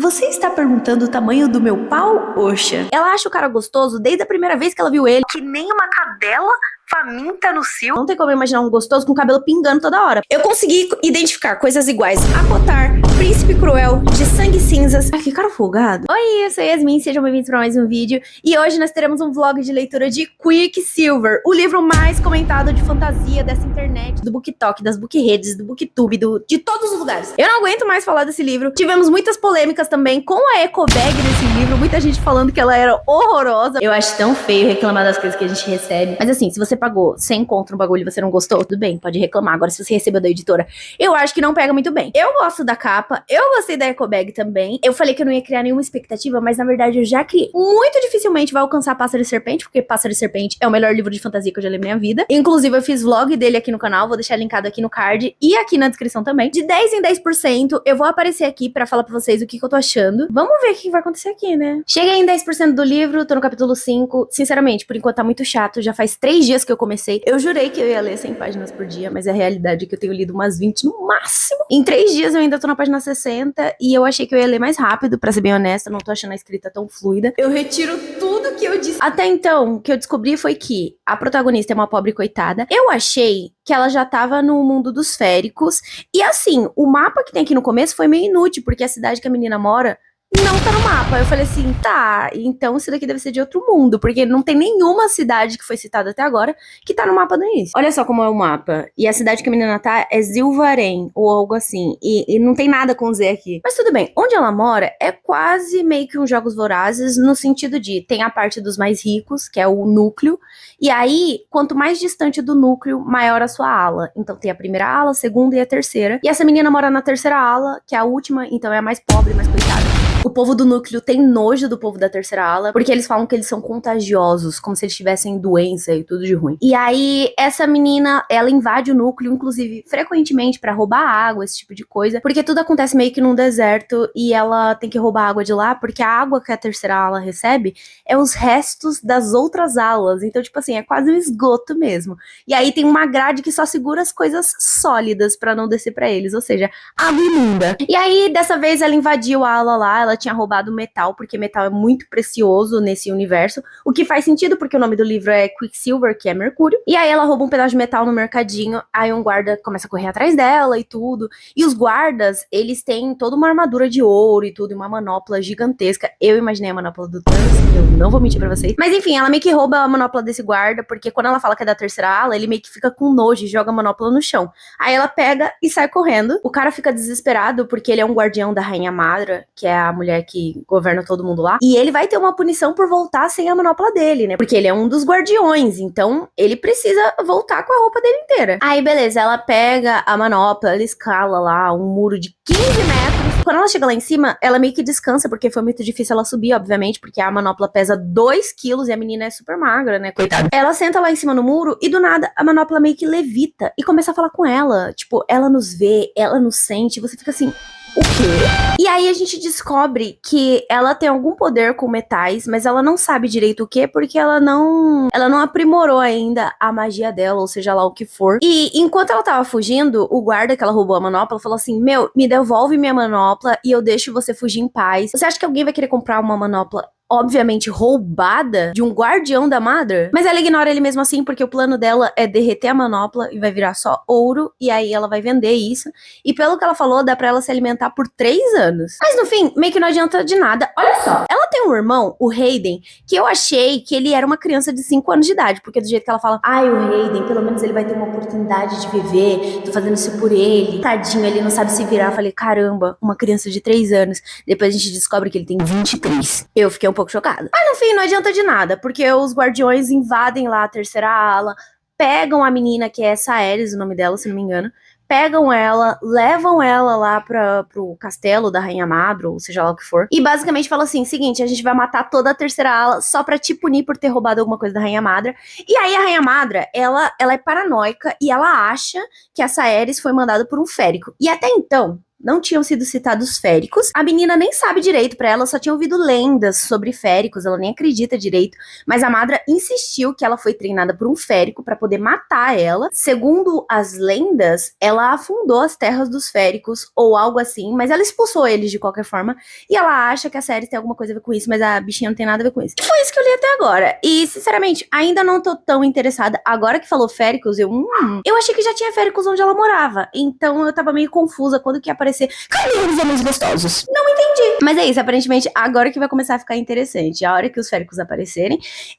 Você está perguntando o tamanho do meu pau, Oxa? Ela acha o cara gostoso desde a primeira vez que ela viu ele. Que nem uma cadela faminta no cio. Não tem como imaginar um gostoso com o cabelo pingando toda hora. Eu consegui identificar coisas iguais. Acotar, Príncipe Cruel, De Sangue Cinzas. Ai, que cara folgado. Oi, eu sou Yasmin, sejam bem-vindos para mais um vídeo. E hoje nós teremos um vlog de leitura de Quicksilver, o livro mais comentado de fantasia dessa internet, do BookTok, das bookredes, do BookTube, de todos os lugares. Eu não aguento mais falar desse livro. Tivemos muitas polêmicas também com a ecobag desse livro, muita gente falando que ela era horrorosa. Eu acho tão feio reclamar das coisas que a gente recebe. Mas assim, se você pagou 100 conto no bagulho e você não gostou, tudo bem, pode reclamar. Agora, se você recebeu da editora, eu acho que não pega muito bem. Eu gosto da capa, eu gostei da ecobag também. Eu falei que eu não ia criar nenhuma expectativa, mas na verdade eu já criei. Muito dificilmente vai alcançar Pássaro e Serpente, porque Pássaro e Serpente é o melhor livro de fantasia que eu já li na minha vida. Inclusive, eu fiz vlog dele aqui no canal, vou deixar linkado aqui no card e aqui na descrição também. De 10 em 10%, eu vou aparecer aqui pra falar pra vocês o que eu tô achando. Vamos ver o que vai acontecer aqui, né? Cheguei em 10% do livro, tô no capítulo 5. Sinceramente, por enquanto tá muito chato, já faz 3 dias que eu comecei. Eu jurei que eu ia ler 100 páginas por dia, mas a realidade é que eu tenho lido umas 20 no máximo. Em 3 dias eu ainda tô na página 60 e eu achei que eu ia ler mais rápido, pra ser bem honesta, não tô achando a escrita tão fluida. Eu retiro tudo que eu disse. Até então, o que eu descobri foi que a protagonista é uma pobre coitada. Eu achei que ela já tava no mundo dos féricos. E assim, o mapa que tem aqui no começo foi meio inútil, porque a cidade que a menina mora não tá no mapa. Eu falei assim, tá, então isso daqui deve ser de outro mundo, porque não tem nenhuma cidade que foi citada até agora que tá no mapa do início. Olha só como é o mapa. E a cidade que a menina tá é Zilvarém, ou algo assim. E não tem nada com Z aqui. Mas tudo bem, onde ela mora é quase meio que um Jogos Vorazes, no sentido de, tem a parte dos mais ricos, que é o núcleo, e aí, quanto mais distante do núcleo, maior a sua ala. Então tem a primeira ala, a segunda e a terceira. E essa menina mora na terceira ala, que é a última, então é a mais pobre, mais coitada. O povo do núcleo tem nojo do povo da terceira ala, porque eles falam que eles são contagiosos, como se eles tivessem doença e tudo de ruim. E aí, essa menina, ela invade o núcleo, inclusive, frequentemente pra roubar água, esse tipo de coisa, porque tudo acontece meio que num deserto e ela tem que roubar água de lá, porque a água que a terceira ala recebe é os restos das outras alas. Então, tipo assim, é quase um esgoto mesmo. E aí tem uma grade que só segura as coisas sólidas pra não descer pra eles, ou seja, água imunda. E aí, dessa vez, ela invadiu a ala lá, ela tinha roubado metal, porque metal é muito precioso nesse universo, o que faz sentido, porque o nome do livro é Quicksilver, que é Mercúrio, e aí ela rouba um pedaço de metal no mercadinho, aí um guarda começa a correr atrás dela e tudo, e os guardas, eles têm toda uma armadura de ouro e tudo, e uma manopla gigantesca. Eu imaginei a manopla do Thanos, eu não vou mentir pra vocês, mas enfim, ela meio que rouba a manopla desse guarda, porque quando ela fala que é da terceira ala, ele meio que fica com nojo e joga a manopla no chão. Aí ela pega e sai correndo, o cara fica desesperado, porque ele é um guardião da Rainha Madra, que é a mulher que governa todo mundo lá, e ele vai ter uma punição por voltar sem a manopla dele, né? Porque ele é um dos guardiões, então ele precisa voltar com a roupa dele inteira. Aí, beleza, ela pega a manopla, ela escala lá um muro de 15 metros. Quando ela chega lá em cima, ela meio que descansa, porque foi muito difícil ela subir, obviamente, porque a manopla pesa 2 quilos e a menina é super magra, né? Coitada. Ela senta lá em cima no muro e do nada a manopla meio que levita e começa a falar com ela. Tipo, ela nos vê, ela nos sente, e você fica assim, o quê? E aí a gente descobre que ela tem algum poder com metais, mas ela não sabe direito o que, porque ela não aprimorou ainda a magia dela, ou seja lá o que for. E enquanto ela tava fugindo, o guarda que ela roubou a manopla falou assim, meu, me devolve minha manopla e eu deixo você fugir em paz. Você acha que alguém vai querer comprar uma manopla obviamente roubada de um guardião da Madra? Mas ela ignora ele mesmo assim, porque o plano dela é derreter a manopla e vai virar só ouro, e aí ela vai vender isso. E pelo que ela falou, dá pra ela se alimentar por 3 anos. Mas no fim, meio que não adianta de nada. Olha só, ela tem um irmão, o Hayden, que eu achei que ele era uma criança de 5 anos de idade, porque do jeito que ela fala, ai, o Hayden, pelo menos ele vai ter uma oportunidade de viver, tô fazendo isso por ele. Tadinho, ele não sabe se virar. Eu falei, caramba, uma criança de 3 anos. Depois a gente descobre que ele tem 23. Eu fiquei um pouco chocada. Mas no fim, não adianta de nada, porque os guardiões invadem lá a terceira ala, pegam a menina, que é essa Ares, o nome dela, se não me engano, pegam ela, levam ela lá pro castelo da Rainha Madra, ou seja lá o que for, e basicamente fala assim, seguinte, a gente vai matar toda a terceira ala só pra te punir por ter roubado alguma coisa da Rainha Madra. E aí a Rainha Madra, ela é paranoica e ela acha que essa Ares foi mandada por um férico. E até então, não tinham sido citados féricos. A menina nem sabe direito, pra ela só tinha ouvido lendas sobre féricos, ela nem acredita direito. Mas a Madra insistiu que ela foi treinada por um férico pra poder matar ela. Segundo as lendas, ela afundou as terras dos féricos ou algo assim, mas ela expulsou eles de qualquer forma. E ela acha que a série tem alguma coisa a ver com isso, mas a bichinha não tem nada a ver com isso. E foi isso que eu li até agora. E, sinceramente, ainda não tô tão interessada. Agora que falou féricos, eu achei que já tinha féricos onde ela morava. Então eu tava meio confusa quando que ia aparecer. Cadê os homens gostosos? Não entendi. Mas é isso, aparentemente, agora que vai começar a ficar interessante. A hora que os féricos aparecerem.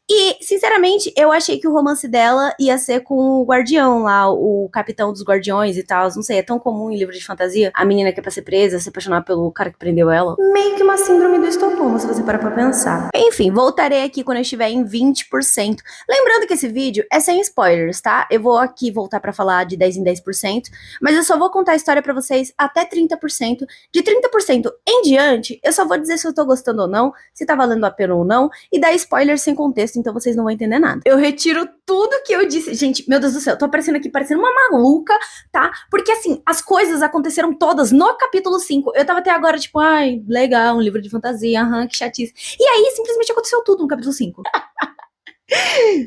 E, sinceramente, eu achei que o romance dela ia ser com o guardião lá, o capitão dos guardiões e tal. Não sei, é tão comum em livro de fantasia. A menina que é pra ser presa, se apaixonar pelo cara que prendeu ela. Meio que uma síndrome do Estocolmo, se você parar pra pensar. Enfim, voltarei aqui quando eu estiver em 20%. Lembrando que esse vídeo é sem spoilers, tá? Eu vou aqui voltar pra falar de 10 em 10%, mas eu só vou contar a história pra vocês até 30%. De 30% em diante, eu só vou dizer se eu tô gostando ou não, se tá valendo a pena ou não, e dar spoilers sem contexto, então vocês não vão entender nada. Eu retiro tudo que eu disse. Gente, meu Deus do céu, eu tô aparecendo aqui parecendo uma maluca, tá? Porque assim, as coisas aconteceram todas no capítulo 5. Eu tava até agora tipo, ai, legal, um livro de fantasia, aham, que chatice. E aí, simplesmente aconteceu tudo no capítulo 5.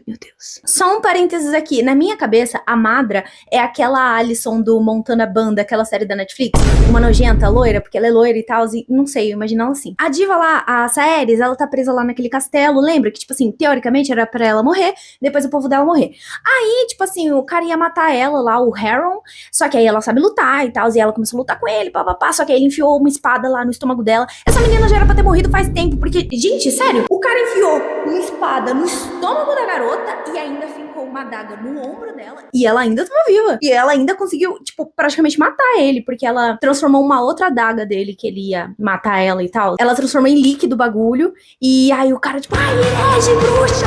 Meu Deus. Só um parênteses aqui. Na minha cabeça, a Madra é aquela Alison do Montana Banda, aquela série da Netflix. Uma nojenta, loira, porque ela é loira e tal. E não sei, eu imagino ela assim. A diva lá, a Saeris, ela tá presa lá naquele castelo. Lembra que, tipo assim, teoricamente era pra ela morrer, depois o povo dela morrer. Aí, tipo assim, o cara ia matar ela lá, o Harron. Só que aí ela sabe lutar e tal. E ela começou a lutar com ele, papapá. Só que aí ele enfiou uma espada lá no estômago dela. Essa menina já era pra ter morrido faz tempo. Porque, gente, sério, o cara enfiou uma espada no estômago da garota e ainda fincou uma adaga no ombro dela e ela ainda tava viva. E ela ainda conseguiu, tipo, praticamente matar ele, porque ela transformou uma outra adaga dele, que ele ia matar ela e tal. Ela transformou em líquido o bagulho e aí o cara, tipo, ai, herege, bruxa!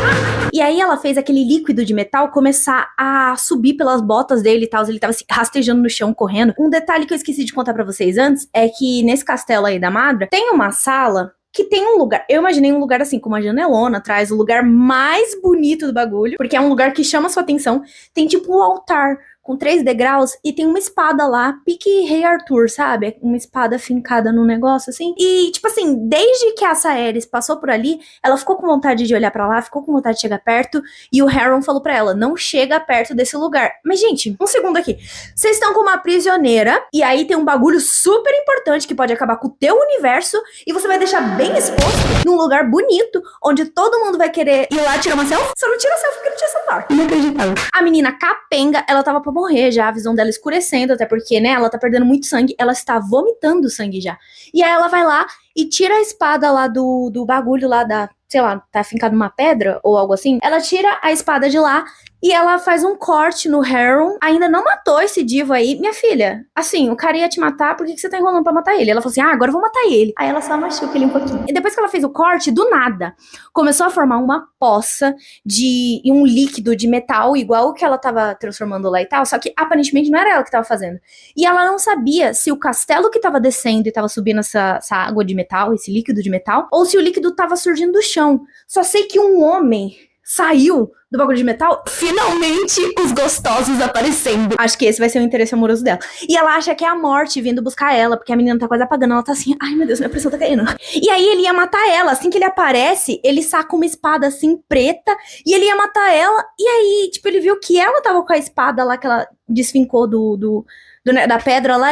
E aí ela fez aquele líquido de metal começar a subir pelas botas dele e tal. Ele tava se rastejando no chão, correndo. Um detalhe que eu esqueci de contar pra vocês antes é que nesse castelo aí da Madra tem uma sala que tem um lugar, eu imaginei um lugar assim, com uma janelona atrás, o lugar mais bonito do bagulho, porque é um lugar que chama sua atenção, tem tipo um altar com 3 degraus e tem uma espada lá, pique Rei Arthur, sabe? Uma espada fincada no negócio, assim. E, tipo assim, desde que a Saeris passou por ali, ela ficou com vontade de olhar pra lá, ficou com vontade de chegar perto, e o Harron falou pra ela, não chega perto desse lugar. Mas, gente, um segundo aqui. Vocês estão com uma prisioneira, e aí tem um bagulho super importante que pode acabar com o teu universo, e você vai deixar bem exposto num lugar bonito, onde todo mundo vai querer ir lá tirar uma selfie. Só não tira selfie porque não tinha celular. Inacreditável. A menina capenga, ela tava pra morrer já, a visão dela escurecendo, até porque, né, ela tá perdendo muito sangue, ela está vomitando sangue já. E aí ela vai lá e tira a espada lá do bagulho lá da, sei lá, tá fincado numa pedra ou algo assim. Ela tira a espada de lá e ela faz um corte no Harron. Ainda não matou esse divo aí. Minha filha, assim, o cara ia te matar, por que você tá enrolando pra matar ele? Ela falou assim, agora eu vou matar ele. Aí ela só machuca ele um pouquinho. E depois que ela fez o corte, do nada, começou a formar uma poça de um líquido de metal, igual o que ela tava transformando lá e tal, só que aparentemente não era ela que tava fazendo. E ela não sabia se o castelo que tava descendo e tava subindo essa água de metal, esse líquido de metal, ou se o líquido tava surgindo do chão. Só sei que um homem saiu do bagulho de metal, finalmente os gostosos aparecendo. Acho que esse vai ser o interesse amoroso dela. E ela acha que é a morte vindo buscar ela, porque a menina tá quase apagando, ela tá assim, ai meu Deus, minha pressão tá caindo. E aí ele ia matar ela, assim que ele aparece, ele saca uma espada assim, preta, e ele ia matar ela, e aí, tipo, ele viu que ela tava com a espada lá, que ela desfincou da pedra lá,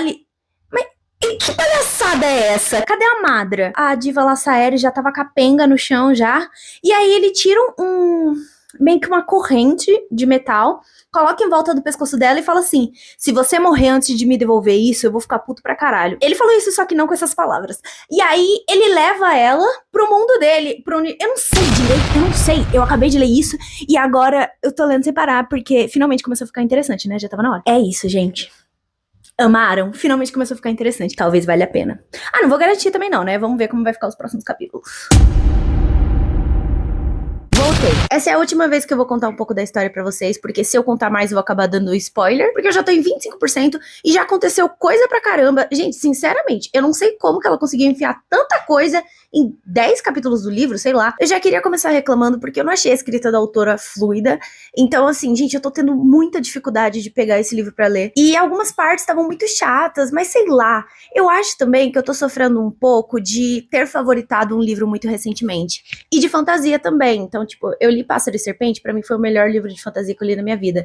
mas que palhaçada é essa? Cadê a Madra? A diva La Saeris já tava capenga no chão já, e aí ele tira meio que uma corrente de metal, coloca em volta do pescoço dela e fala assim, se você morrer antes de me devolver isso, eu vou ficar puto pra caralho. Ele falou isso, só que não com essas palavras. E aí, ele leva ela pro mundo dele, eu não sei direito, eu não sei, eu acabei de ler isso, e agora eu tô lendo sem parar, porque finalmente começou a ficar interessante, né, já tava na hora. É isso, gente. Amaram? Finalmente começou a ficar interessante, talvez valha a pena. Ah, não vou garantir também não, né, vamos ver como vai ficar os próximos capítulos. Ok, essa é a última vez que eu vou contar um pouco da história pra vocês, porque se eu contar mais eu vou acabar dando spoiler, porque eu já tô em 25% e já aconteceu coisa pra caramba. Gente, sinceramente, eu não sei como que ela conseguiu enfiar tanta coisa em 10 capítulos do livro, sei lá. Eu já queria começar reclamando porque eu não achei a escrita da autora fluida. Então, assim, gente, eu tô tendo muita dificuldade de pegar esse livro pra ler. E algumas partes estavam muito chatas, mas sei lá. Eu acho também que eu tô sofrendo um pouco de ter favoritado um livro muito recentemente. E de fantasia também. Então, tipo, eu li Pássaro e Serpente, pra mim foi o melhor livro de fantasia que eu li na minha vida.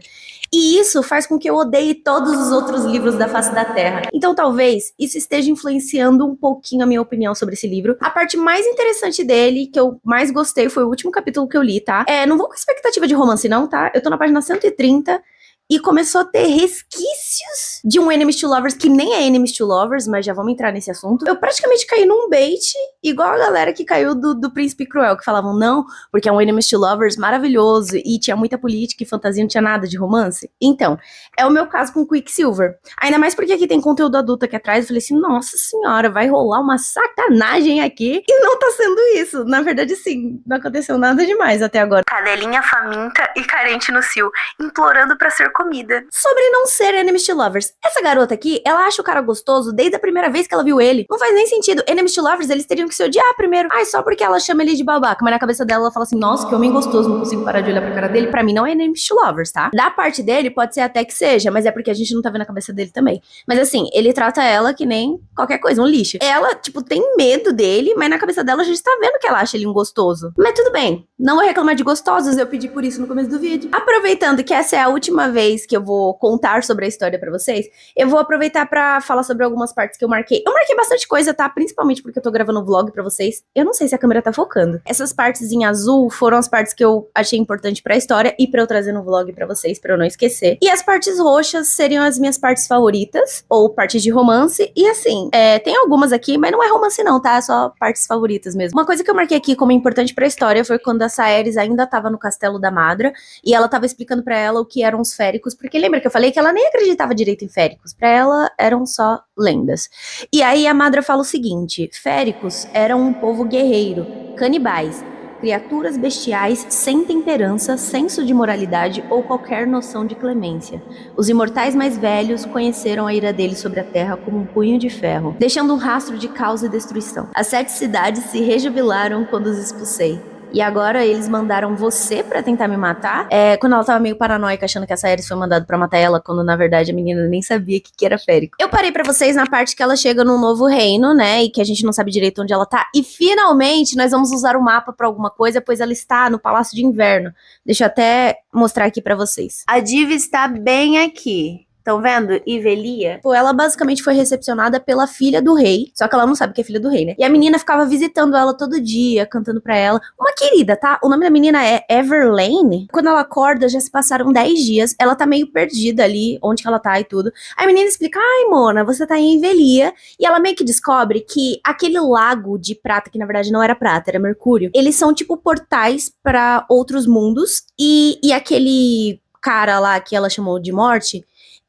E isso faz com que eu odeie todos os outros livros da face da Terra. Então, talvez, isso esteja influenciando um pouquinho a minha opinião sobre esse livro. A parte mais interessante dele, que eu mais gostei, foi o último capítulo que eu li, tá? Não vou com expectativa de romance não, tá? Eu tô na página 130 e começou a ter resquícios de um Enemies to Lovers que nem é Enemies to Lovers, mas já vamos entrar nesse assunto. Eu praticamente caí num bait, igual a galera que caiu do Príncipe Cruel, que falavam não, porque é um Enemies to Lovers maravilhoso e tinha muita política e fantasia, não tinha nada de romance. Então, é o meu caso com Quicksilver. Ainda mais porque aqui tem conteúdo adulto aqui atrás, eu falei assim, nossa senhora, vai rolar uma sacanagem aqui. E não tá sendo isso. Na verdade, sim, não aconteceu nada demais até agora. Cadelinha faminta e carente no cio, implorando pra ser comida. Sobre não ser Enemies to Lovers. Essa garota aqui, ela acha o cara gostoso desde a primeira vez que ela viu ele. Não faz nem sentido. Enemies to Lovers, eles teriam que se odiar primeiro. Ai, só porque ela chama ele de babaca. Mas na cabeça dela, ela fala assim, nossa, que homem gostoso, não consigo parar de olhar pra cara dele. Pra mim, não é Enemies to Lovers, tá? Da parte dele, pode ser até que seja, mas é porque a gente não tá vendo a cabeça dele também. Mas assim, ele trata ela que nem qualquer coisa, um lixo. Ela, tipo, tem medo dele, mas na cabeça dela a gente tá vendo que ela acha ele um gostoso. Mas tudo bem. Não vou reclamar de gostosos, eu pedi por isso no começo do vídeo. Aproveitando que essa é a última vez que eu vou contar sobre a história pra vocês, eu vou aproveitar pra falar sobre algumas partes que eu marquei. Eu marquei bastante coisa, tá? Principalmente porque eu tô gravando um vlog pra vocês. Eu não sei se a câmera tá focando. Essas partes em azul foram as partes que eu achei importante pra história e pra eu trazer no vlog pra vocês, pra eu não esquecer. E as partes roxas seriam as minhas partes favoritas, ou partes de romance. E assim, tem algumas aqui, mas não é romance não, tá? É só partes favoritas mesmo. Uma coisa que eu marquei aqui como importante pra história foi quando a Saeris ainda tava no castelo da Madra e ela tava explicando pra ela o que eram os féricos, porque lembra que eu falei que ela nem acreditava direito em féricos, pra ela eram só lendas. E aí a Madra fala o seguinte, féricos eram um povo guerreiro, canibais, criaturas bestiais sem temperança, senso de moralidade ou qualquer noção de clemência. Os imortais mais velhos conheceram a ira deles sobre a terra como um punho de ferro, deixando um rastro de caos e destruição. As 7 cidades se rejubilaram quando os expulsei. E agora eles mandaram você pra tentar me matar? Quando ela tava meio paranoica, achando que a Saeris foi mandada pra matar ela, quando na verdade a menina nem sabia que era férico. Eu parei pra vocês na parte que ela chega num novo reino, né, e que a gente não sabe direito onde ela tá. E finalmente nós vamos usar o mapa pra alguma coisa, pois ela está no Palácio de Inverno. Deixa eu até mostrar aqui pra vocês. A diva está bem aqui. Estão vendo? Ivelia. Pô, ela basicamente foi recepcionada pela filha do rei. Só que ela não sabe que é filha do rei, né? E a menina ficava visitando ela todo dia, cantando pra ela. Uma querida, tá? O nome da menina é Everlane. Quando ela acorda, já se passaram 10 dias. Ela tá meio perdida ali, onde que ela tá e tudo. Aí a menina explica, ai, Mona, você tá em Ivelia. E ela meio que descobre que aquele lago de prata, que na verdade não era prata, era mercúrio, eles são tipo portais pra outros mundos. E aquele cara lá que ela chamou de morte,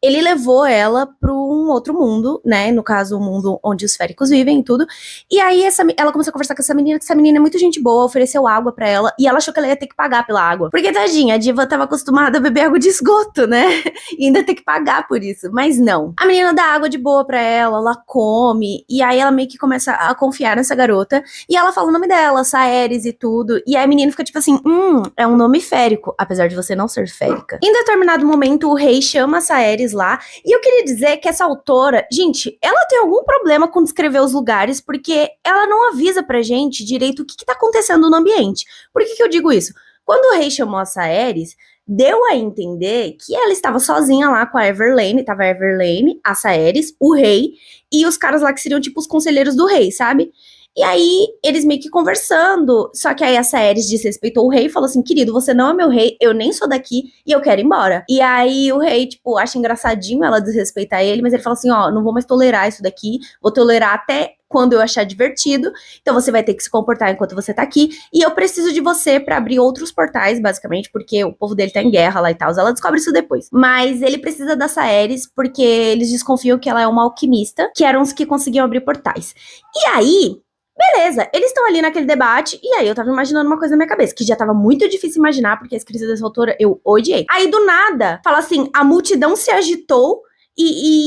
ele levou ela para um outro mundo, né? No caso, o mundo onde os féricos vivem e tudo. E aí ela começou a conversar com essa menina, que essa menina é muito gente boa, ofereceu água pra ela, e ela achou que ela ia ter que pagar pela água. Porque, tadinha, a diva tava acostumada a beber água de esgoto, né? E ainda ter que pagar por isso. Mas não. A menina dá água de boa pra ela come, e aí ela meio que começa a confiar nessa garota, e ela fala o nome dela, Saeris e tudo, e aí a menina fica tipo assim, é um nome férico, apesar de você não ser férica. Em determinado momento, o rei chama a Saeris lá, e eu queria dizer que essa autora, gente, ela tem algum problema com descrever os lugares, porque ela não avisa pra gente direito o que tá acontecendo no ambiente. Por que eu digo isso? Quando o rei chamou a Saeris, deu a entender que ela estava sozinha lá com a Everlane, tava a Everlane, a Saeris, o rei, e os caras lá que seriam tipo os conselheiros do rei, sabe? E aí, eles meio que conversando, só que aí a Saeris desrespeitou o rei e falou assim, querido, você não é meu rei, eu nem sou daqui e eu quero ir embora. E aí o rei, tipo, acha engraçadinho ela desrespeitar ele, mas ele fala assim, ó, não vou mais tolerar isso daqui, vou tolerar até quando eu achar divertido, então você vai ter que se comportar enquanto você tá aqui, e eu preciso de você pra abrir outros portais, basicamente, porque o povo dele tá em guerra lá e tal, ela descobre isso depois. Mas ele precisa da Saeris, porque eles desconfiam que ela é uma alquimista, que eram os que conseguiam abrir portais. E aí, Beleza, eles estão ali naquele debate, e aí eu tava imaginando uma coisa na minha cabeça, que já tava muito difícil imaginar, porque a escrita dessa autora eu odiei. Aí do nada, fala assim, a multidão se agitou,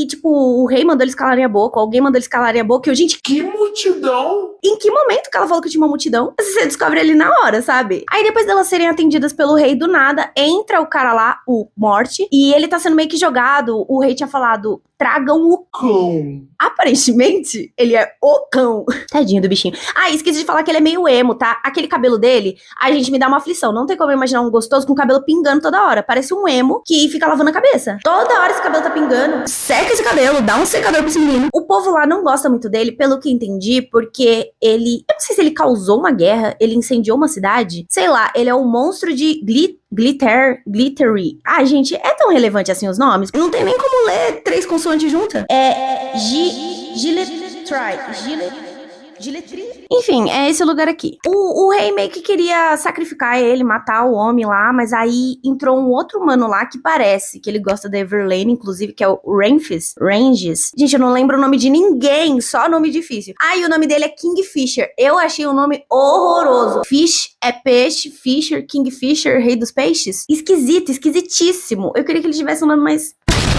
tipo, o rei mandou eles calarem a boca, alguém mandou eles calarem a boca, e eu, gente, Que multidão? em que momento que ela falou que tinha uma multidão? Você descobre ali na hora, sabe? Aí depois delas serem atendidas pelo rei do nada, entra o cara lá, o Morte, e ele tá sendo meio que jogado. O rei tinha falado, tragam o Cão. Aparentemente, ele é o cão. Tadinho do bichinho. Ah, esqueci de falar que ele é meio emo, tá? Aquele cabelo dele, a gente me dá uma aflição. Não tem como eu imaginar um gostoso com o cabelo pingando toda hora. Parece um emo que fica lavando a cabeça. Toda hora esse cabelo tá pingando. Seca esse cabelo, dá um secador pra esse menino. O povo lá não gosta muito dele, pelo que entendi, porque ele... Eu não sei se ele causou uma guerra, ele incendiou uma cidade. Sei lá, ele é um monstro de glittery. Ah, gente, é tão relevante assim os nomes? Não tem nem como ler 3 consoantes juntas. Giletri. Enfim, é esse lugar aqui. O rei meio que queria sacrificar ele, matar o homem lá, mas aí entrou um outro mano lá que parece que ele gosta da Everlane, inclusive, que é o Ranges. Gente, eu não lembro o nome de ninguém, só nome difícil. Ah, e o nome dele é Kingfisher. Eu achei o nome horroroso. Fish é peixe, Fisher, Kingfisher, rei dos peixes. Esquisito, esquisitíssimo. Eu queria que ele tivesse um nome mais...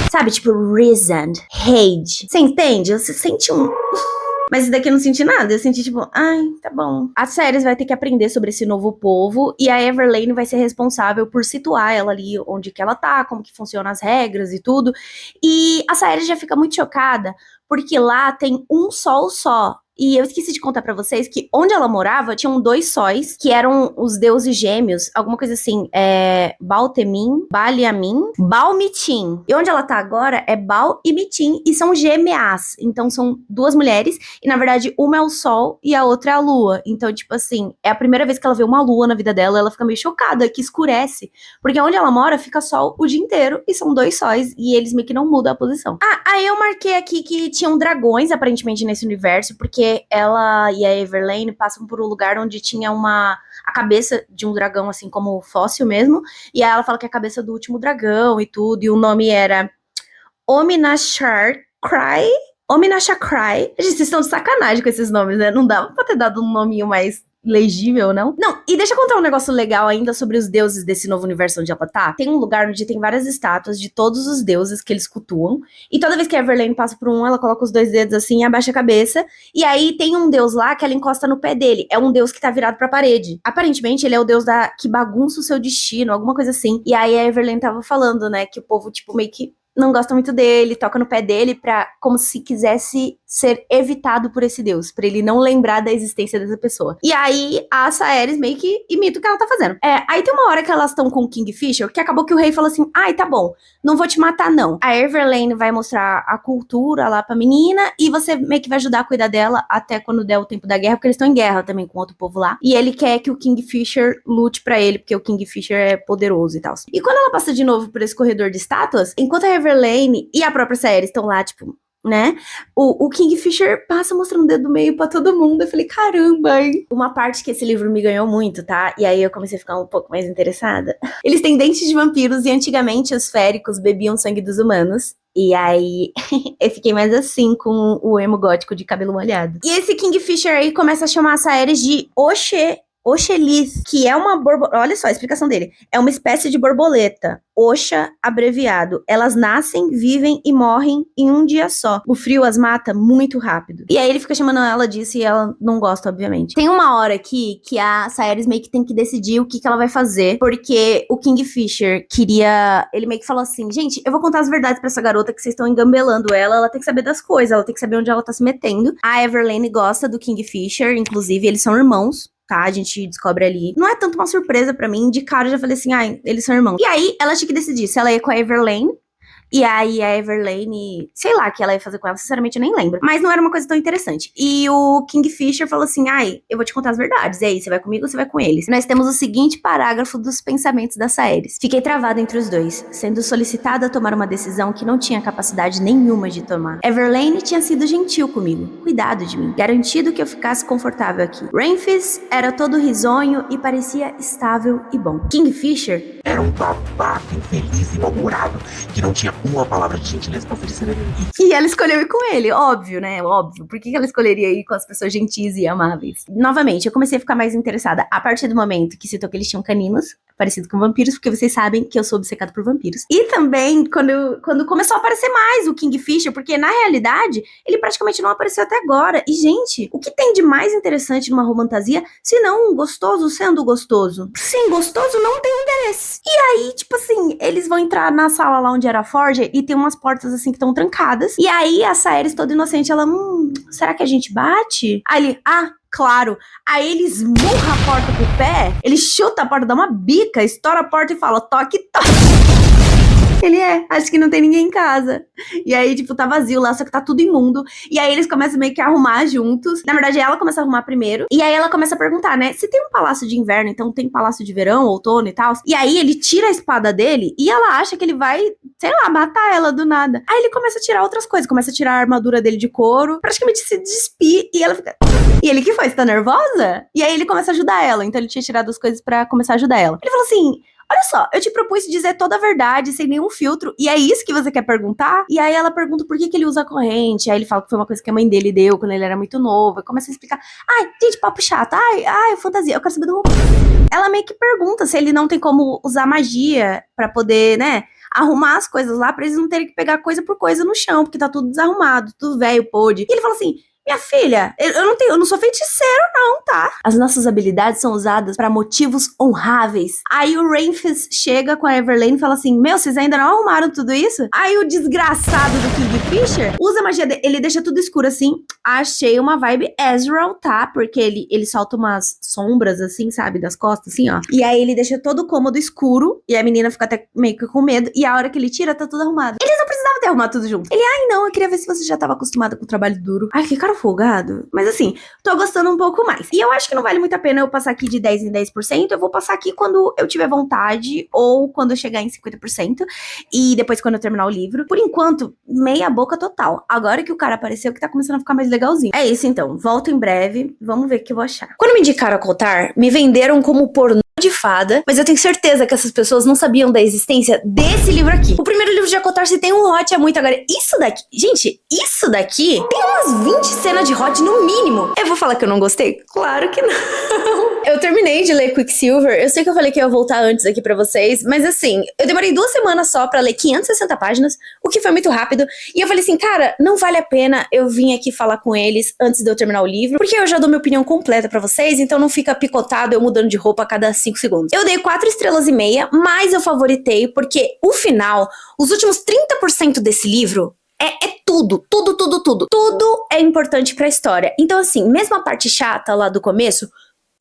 Sabe, tipo, Risen, Rage. Você entende? Você sente um... Mas isso daqui eu não senti nada, eu senti tipo, ai, tá bom. A Ceres vai ter que aprender sobre esse novo povo, e a Everlane vai ser responsável por situar ela ali onde que ela tá, como que funcionam as regras e tudo. E a Ceres já fica muito chocada, porque lá tem um sol só. E eu esqueci de contar pra vocês que onde ela morava, tinham 2 sóis, que eram os deuses gêmeos, alguma coisa assim, Baltemin, Baliamin, Balmitim. E onde ela tá agora é Bal e Mitim, e são gêmeas. Então são 2 mulheres, e na verdade uma é o sol e a outra é a lua. Então, tipo assim, é a primeira vez que ela vê uma lua na vida dela, ela fica meio chocada, que escurece. Porque onde ela mora, fica sol o dia inteiro, e são 2 sóis, e eles meio que não mudam a posição. Ah, aí eu marquei aqui que tinham dragões, aparentemente, nesse universo, porque ela e a Everlane passam por um lugar onde tinha a cabeça de um dragão, assim como fóssil mesmo, e aí ela fala que é a cabeça do último dragão e tudo, e o nome era Ominashakrai. Gente, vocês estão de sacanagem com esses nomes, né? Não dava pra ter dado um nominho mais legível, não? Não, e deixa eu contar um negócio legal ainda sobre os deuses desse novo universo onde ela tá. Tem um lugar onde tem várias estátuas de todos os deuses que eles cultuam, e toda vez que a Everlane passa por um, ela coloca os 2 dedos assim e abaixa a cabeça, e aí tem um deus lá que ela encosta no pé dele, é um deus que tá virado pra parede. Aparentemente, ele é o deus que bagunça o seu destino, alguma coisa assim. E aí a Everlane tava falando, né, que o povo, tipo, meio que não gosta muito dele, toca no pé dele como se quisesse ser evitado por esse deus, pra ele não lembrar da existência dessa pessoa. E aí a Saeris meio que imita o que ela tá fazendo. Aí tem uma hora que elas estão com o Kingfisher, que acabou que o rei falou assim, ai, tá bom, não vou te matar não. A Everlane vai mostrar a cultura lá pra menina, e você meio que vai ajudar a cuidar dela até quando der o tempo da guerra, porque eles estão em guerra também com outro povo lá. E ele quer que o Kingfisher lute pra ele, porque o Kingfisher é poderoso e tal. E quando ela passa de novo por esse corredor de estátuas, enquanto a Everlane e a própria Saeris estão lá, tipo, né? O Kingfisher passa mostrando o dedo do meio pra todo mundo. Eu falei, caramba, hein? Uma parte que esse livro me ganhou muito, tá? E aí eu comecei a ficar um pouco mais interessada. Eles têm dentes de vampiros e antigamente os féricos bebiam sangue dos humanos. E aí eu fiquei mais assim com o emo gótico de cabelo molhado. E esse Kingfisher aí começa a chamar a Saeris de Oxelis, que é uma borboleta. Olha só a explicação dele. É uma espécie de borboleta. Oxa, abreviado. Elas nascem, vivem e morrem em um dia só. O frio as mata muito rápido. E aí ele fica chamando ela disso e ela não gosta, obviamente. Tem uma hora aqui que a Saeris meio que tem que decidir o que ela vai fazer, porque o Kingfisher queria... Ele meio que falou assim, gente, eu vou contar as verdades pra essa garota que vocês estão engambelando ela tem que saber das coisas, ela tem que saber onde ela tá se metendo. A Everlane gosta do Kingfisher, inclusive eles são irmãos. Tá, a gente descobre ali. Não é tanto uma surpresa pra mim, de cara eu já falei assim, ai, eles são irmãos. E aí, ela tinha que decidir se ela ia com a Everlane, e aí a Everlane, sei lá o que ela ia fazer com ela, sinceramente eu nem lembro. Mas não era uma coisa tão interessante. E o Kingfisher falou assim, ai, eu vou te contar as verdades. E aí, você vai comigo ou você vai com eles? Nós temos o seguinte parágrafo dos pensamentos da Saeris. Fiquei travada entre os dois, sendo solicitada a tomar uma decisão que não tinha capacidade nenhuma de tomar. Everlane tinha sido gentil comigo, cuidado de mim, garantido que eu ficasse confortável aqui. Renfis era todo risonho e parecia estável e bom. Kingfisher era um babaca infeliz e mal-humorado, que não tinha uma palavra de gentileza pra oferecer a ninguém. Que E ela escolheu ir com ele, óbvio, né? Óbvio. Por que ela escolheria ir com as pessoas gentis e amáveis? Novamente, eu comecei a ficar mais interessada a partir do momento que citou que eles tinham caninos, parecido com vampiros, porque vocês sabem que eu sou obcecada por vampiros. E também quando começou a aparecer mais o Kingfisher, porque na realidade, ele praticamente não apareceu até agora. E, gente, o que tem de mais interessante numa romantasia, se não um gostoso sendo gostoso? Sim, gostoso não tem interesse. E aí, tipo assim, eles vão entrar na sala lá onde era a Forja e tem umas portas assim que estão trancadas. E aí a Saeris toda inocente, ela, será que a gente bate? Aí ele, claro. Aí ele esmurra a porta com o pé, ele chuta a porta, dá uma bica, estoura a porta e fala, toque, toque. Ele acho que não tem ninguém em casa. E aí, tipo, tá vazio lá, só que tá tudo imundo. E aí eles começam meio que a arrumar juntos. Na verdade, ela começa a arrumar primeiro. E aí ela começa a perguntar, né? Se tem um palácio de inverno, então tem palácio de verão, outono e tal. E aí ele tira a espada dele e ela acha que ele vai, sei lá, matar ela do nada. Aí ele começa a tirar outras coisas. Começa a tirar a armadura dele de couro. Praticamente se despir. E ela fica... E ele, que foi? Você tá nervosa? E aí ele começa a ajudar ela. Então ele tinha tirado as coisas pra começar a ajudar ela. Ele falou assim... Olha só, eu te propus dizer toda a verdade, sem nenhum filtro, e é isso que você quer perguntar? E aí ela pergunta por que ele usa a corrente, aí ele fala que foi uma coisa que a mãe dele deu quando ele era muito novo, e começa a explicar, gente, papo chato, fantasia, eu quero saber do romance. Ela meio que pergunta se ele não tem como usar magia pra poder, né, arrumar as coisas lá, pra eles não terem que pegar coisa por coisa no chão, porque tá tudo desarrumado, tudo velho, podre. E ele fala assim... Minha filha, eu não sou feiticeiro não, tá? As nossas habilidades são usadas pra motivos honráveis. Aí o Ramfis chega com a Everlane e fala assim, vocês ainda não arrumaram tudo isso? Aí o desgraçado do Kingfisher usa a magia dele, ele deixa tudo escuro assim. Achei uma vibe Ezreal, tá? Porque ele solta umas sombras assim, sabe? Das costas, assim, ó. E aí ele deixa todo o cômodo escuro e a menina fica até meio que com medo. E a hora que ele tira, tá tudo arrumado. Eles não precisavam ter arrumado tudo junto. Ele, não, eu queria ver se você já tava acostumada com o trabalho duro. Que cara folgado. Mas assim, tô gostando um pouco mais. E eu acho que não vale muito a pena eu passar aqui de 10 em 10%. Eu vou passar aqui quando eu tiver vontade ou quando eu chegar em 50%. E depois quando eu terminar o livro. Por enquanto, meia boca total. Agora que o cara apareceu, que tá começando a ficar mais legalzinho. É isso então. Volto em breve. Vamos ver o que eu vou achar. Quando me indicaram a Cotar, me venderam como pornô de fada, mas eu tenho certeza que essas pessoas não sabiam da existência desse livro aqui. O primeiro livro de Akotar, se tem um hot, é muito. Agora, isso daqui, gente, isso daqui tem umas 20 cenas de hot no mínimo. Eu vou falar que eu não gostei? Claro que não. Eu terminei de ler Quicksilver, eu sei que eu falei que eu ia voltar antes aqui pra vocês, mas assim, eu demorei 2 semanas só pra ler 560 páginas, o que foi muito rápido, e eu falei assim, cara, não vale a pena eu vir aqui falar com eles antes de eu terminar o livro, porque eu já dou minha opinião completa pra vocês, então não fica picotado eu mudando de roupa a cada 5 segundos. Eu dei 4 estrelas e meia, mas eu favoritei porque o final, os últimos 30% desse livro é tudo. Tudo é importante pra história. Então assim, mesmo a parte chata lá do começo,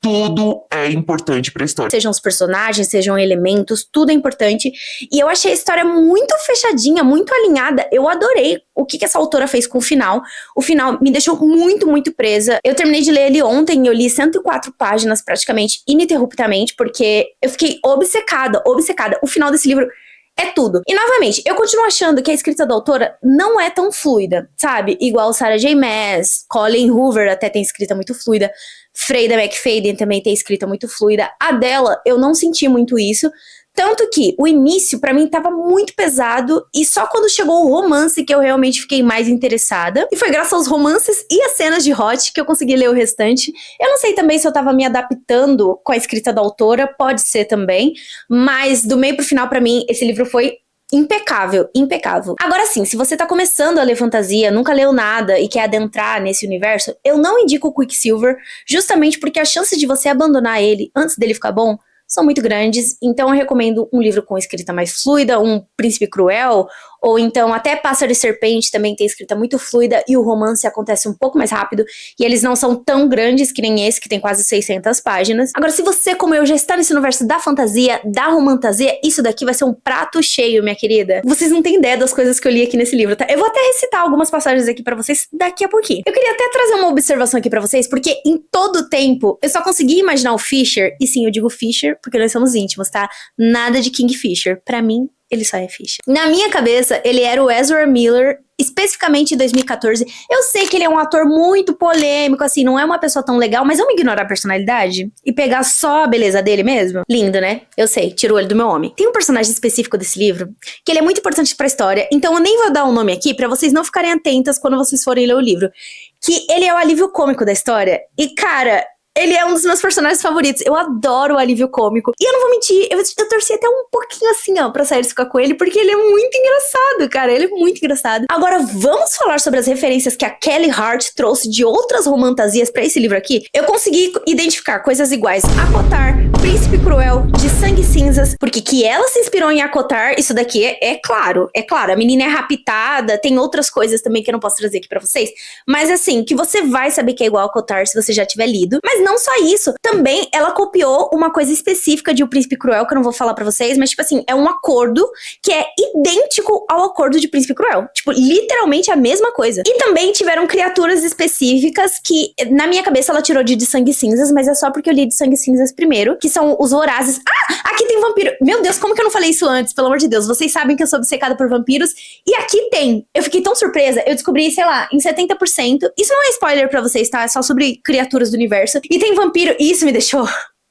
tudo é importante pra história. Sejam os personagens, sejam elementos, tudo é importante. E eu achei a história muito fechadinha, muito alinhada. Eu adorei o que essa autora fez com o final. O final me deixou muito presa. Eu terminei de ler ele ontem, eu li 104 páginas praticamente ininterruptamente, porque eu fiquei obcecada. O final desse livro é tudo. E, novamente, eu continuo achando que a escrita da autora não é tão fluida, sabe? Igual Sarah J. Maas, Colleen Hoover até tem escrita muito fluida, Freida McFadden também tem escrita muito fluida. A dela, eu não senti muito isso. Tanto que o início, pra mim, tava muito pesado e só quando chegou o romance que eu realmente fiquei mais interessada. E foi graças aos romances e às cenas de hot que eu consegui ler o restante. Eu não sei também se eu tava me adaptando com a escrita da autora, pode ser também. Mas do meio pro final, pra mim, esse livro foi impecável. Agora sim, se você tá começando a ler fantasia, nunca leu nada e quer adentrar nesse universo, eu não indico o Quicksilver, justamente porque a chance de você abandonar ele antes dele ficar bom são muito grandes, então eu recomendo um livro com escrita mais fluida, um Príncipe Cruel, ou então até Pássaro e Serpente também tem escrita muito fluida e o romance acontece um pouco mais rápido e eles não são tão grandes que nem esse, que tem quase 600 páginas. Agora, se você, como eu, já está nesse universo da fantasia, da romantasia, isso daqui vai ser um prato cheio, minha querida. Vocês não têm ideia das coisas que eu li aqui nesse livro, tá? Eu vou até recitar algumas passagens aqui pra vocês daqui a pouquinho. Eu queria até trazer uma observação aqui pra vocês, porque em todo o tempo eu só consegui imaginar o Fisher, e sim, eu digo Fisher porque nós somos íntimos, tá? Nada de Kingfisher. Pra mim, ele só é ficha. Na minha cabeça, ele era o Ezra Miller, especificamente em 2014. Eu sei que ele é um ator muito polêmico, assim, não é uma pessoa tão legal, mas vamos ignorar a personalidade e pegar só a beleza dele mesmo? Lindo, né? Eu sei, tira o olho do meu homem. Tem um personagem específico desse livro que ele é muito importante pra história, então eu nem vou dar o nome aqui pra vocês não ficarem atentas quando vocês forem ler o livro. Que ele é o alívio cômico da história. E, cara, ele é um dos meus personagens favoritos. Eu adoro o alívio cômico. E eu não vou mentir, eu torci até um pouquinho assim, ó, pra Sairus ficar com ele, porque ele é muito engraçado, cara. Ele é muito engraçado. Agora, vamos falar sobre as referências que a Kelly Hart trouxe de outras romantasias pra esse livro aqui? Eu consegui identificar coisas iguais a Kotar, Príncipe Cruel, De Sangue e Cinzas, porque que ela se inspirou em Akotar, isso daqui é claro. É claro, a menina é raptada, tem outras coisas também que eu não posso trazer aqui pra vocês. Mas assim, que você vai saber que é igual a Akotar se você já tiver lido. Mas não só isso, também ela copiou uma coisa específica de O Príncipe Cruel, que eu não vou falar pra vocês, mas tipo assim, é um acordo que é idêntico ao acordo de Príncipe Cruel. Tipo, literalmente a mesma coisa. E também tiveram criaturas específicas que, na minha cabeça, ela tirou de Sangue e Cinzas, mas é só porque eu li de Sangue e Cinzas primeiro, que são os vorazes. Ah, aqui tem vampiro. Meu Deus, como que eu não falei isso antes? Pelo amor de Deus, vocês sabem que eu sou obcecada por vampiros, e aqui tem. Eu fiquei tão surpresa, eu descobri, sei lá, em 70%. Isso não é spoiler pra vocês, tá? É só sobre criaturas do universo. E tem vampiro, e isso me deixou...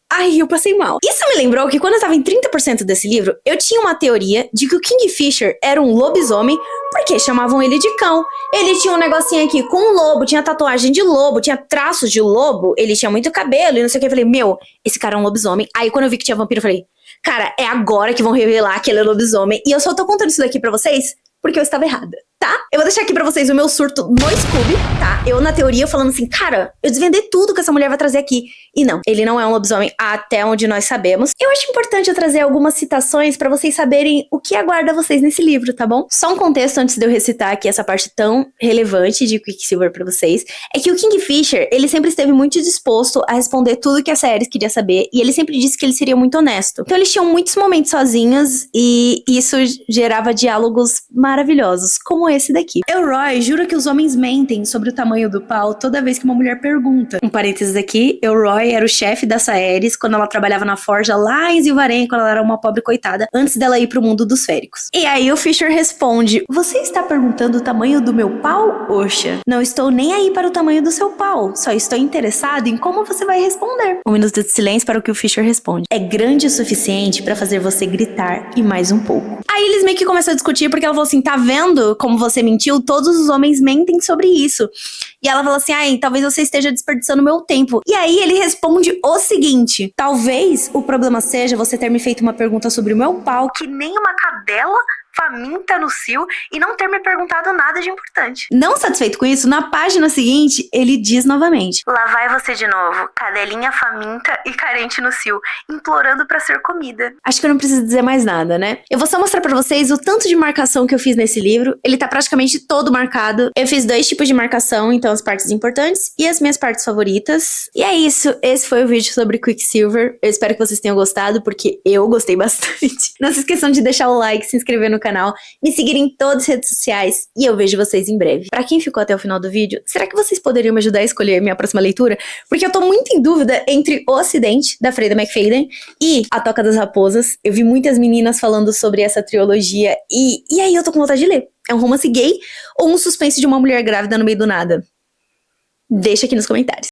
Ai, eu passei mal. Isso me lembrou que quando eu tava em 30% desse livro, eu tinha uma teoria de que o Kingfisher era um lobisomem, porque chamavam ele de cão. Ele tinha um negocinho aqui com um lobo, tinha tatuagem de lobo, tinha traços de lobo, ele tinha muito cabelo e não sei o que. Eu falei, meu, esse cara é um lobisomem. Aí quando eu vi que tinha vampiro, eu falei, cara, é agora que vão revelar que ele é lobisomem. E eu só tô contando isso daqui pra vocês porque eu estava errada, tá? Eu vou deixar aqui pra vocês o meu surto no Scooby, tá? Eu, na teoria, falando assim, cara, eu desvendei tudo que essa mulher vai trazer aqui. E não, ele não é um lobisomem até onde nós sabemos. Eu acho importante eu trazer algumas citações pra vocês saberem o que aguarda vocês nesse livro, tá bom? Só um contexto antes de eu recitar aqui essa parte tão relevante de Quicksilver pra vocês. É que o Kingfisher, ele sempre esteve muito disposto a responder tudo que a Aerys queria saber. E ele sempre disse que ele seria muito honesto. Então eles tinham muitos momentos sozinhos e isso gerava diálogos maravilhosos, como esse daqui. Elroy jura que os homens mentem sobre o tamanho do pau toda vez que uma mulher pergunta. Um parênteses aqui, Elroy era o chefe da Aerys quando ela trabalhava na forja lá em Zilvarém, quando ela era uma pobre coitada, antes dela ir pro mundo dos féricos. E aí o Fisher responde, você está perguntando o tamanho do meu pau, Osha? Não estou nem aí para o tamanho do seu pau, só estou interessado em como você vai responder. Um minuto de silêncio para o que o Fisher responde. É grande o suficiente para fazer você gritar e mais um pouco. Aí eles meio que começam a discutir porque ela falou assim, tá vendo como você mentiu? Todos os homens mentem sobre isso. E ela fala assim, ai, talvez você esteja desperdiçando meu tempo. E aí ele responde o seguinte, talvez o problema seja você ter me feito uma pergunta sobre o meu pau, que nem uma cadela faminta no cio, e não ter me perguntado nada de importante. Não satisfeito com isso, na página seguinte, ele diz novamente, lá vai você de novo, cadelinha faminta e carente no cio, implorando pra ser comida. Acho que eu não preciso dizer mais nada, né? Eu vou só mostrar pra vocês o tanto de marcação que eu fiz nesse livro. Ele tá praticamente todo marcado. Eu fiz 2 tipos de marcação, então as partes importantes e as minhas partes favoritas. E é isso, esse foi o vídeo sobre Quicksilver. Eu espero que vocês tenham gostado, porque eu gostei bastante. Não se esqueçam de deixar o like, se inscrever no canal, me seguir em todas as redes sociais e eu vejo vocês em breve. Pra quem ficou até o final do vídeo, será que vocês poderiam me ajudar a escolher minha próxima leitura? Porque eu tô muito em dúvida entre O Acidente, da Freida McFadden, e A Toca das Raposas. Eu vi muitas meninas falando sobre essa trilogia e aí eu tô com vontade de ler. É um romance gay ou um suspense de uma mulher grávida no meio do nada? Deixa aqui nos comentários.